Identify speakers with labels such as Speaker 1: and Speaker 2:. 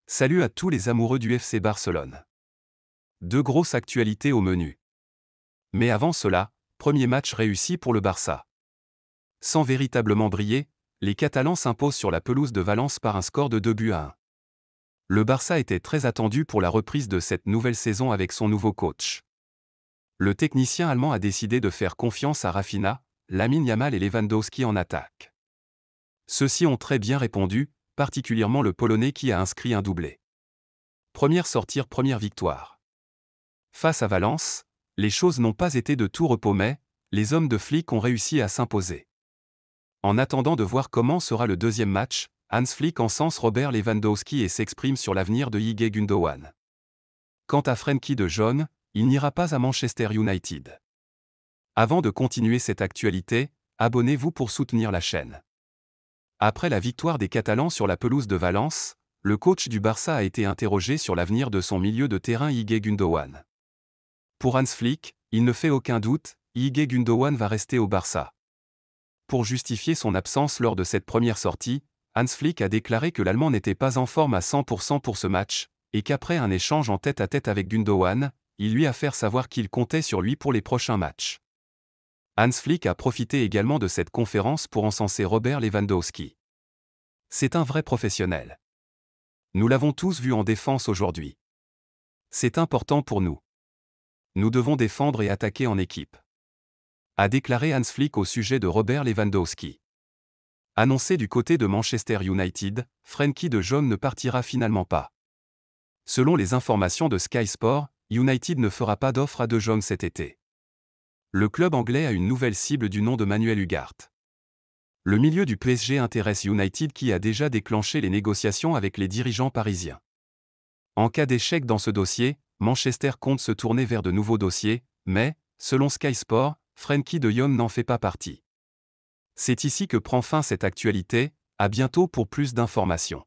Speaker 1: Salut à tous les amoureux du FC Barcelone. Deux grosses actualités au menu. Mais avant cela, premier match réussi pour le Barça. Sans véritablement briller, les Catalans s'imposent sur la pelouse de Valence par un score de 2-1. Le Barça était très attendu pour la reprise de cette nouvelle saison avec son nouveau coach. Le technicien allemand a décidé de faire confiance à Rafinha, Lamine Yamal et Lewandowski en attaque. Ceux-ci ont très bien répondu, particulièrement le Polonais qui a inscrit un doublé. Première victoire. Face à Valence, les choses n'ont pas été de tout repos mais, les hommes de Flick ont réussi à s'imposer. En attendant de voir comment sera le deuxième match, Hans Flick encense Robert Lewandowski et s'exprime sur l'avenir de Ilkay Gundogan. Quant à Frenkie de Jong, il n'ira pas à Manchester United. Avant de continuer cette actualité, abonnez-vous pour soutenir la chaîne. Après la victoire des Catalans sur la pelouse de Valence, le coach du Barça a été interrogé sur l'avenir de son milieu de terrain Ilkay Gundogan. Pour Hans Flick, il ne fait aucun doute, Ilkay Gundogan va rester au Barça. Pour justifier son absence lors de cette première sortie, Hans Flick a déclaré que l'Allemand n'était pas en forme à 100% pour ce match, et qu'après un échange en tête-à-tête avec Gundogan, il lui a fait savoir qu'il comptait sur lui pour les prochains matchs. Hans Flick a profité également de cette conférence pour encenser Robert Lewandowski. C'est un vrai professionnel. Nous l'avons tous vu en défense aujourd'hui. C'est important pour nous. Nous devons défendre et attaquer en équipe, a déclaré Hans Flick au sujet de Robert Lewandowski. Annoncé du côté de Manchester United, Frenkie de Jong ne partira finalement pas. Selon les informations de Sky Sport, United ne fera pas d'offre à de Jong cet été. Le club anglais a une nouvelle cible du nom de Manuel Ugarte. Le milieu du PSG intéresse United qui a déjà déclenché les négociations avec les dirigeants parisiens. En cas d'échec dans ce dossier, Manchester compte se tourner vers de nouveaux dossiers, mais, selon Sky Sport, Frenkie de Jong n'en fait pas partie. C'est ici que prend fin cette actualité, à bientôt pour plus d'informations.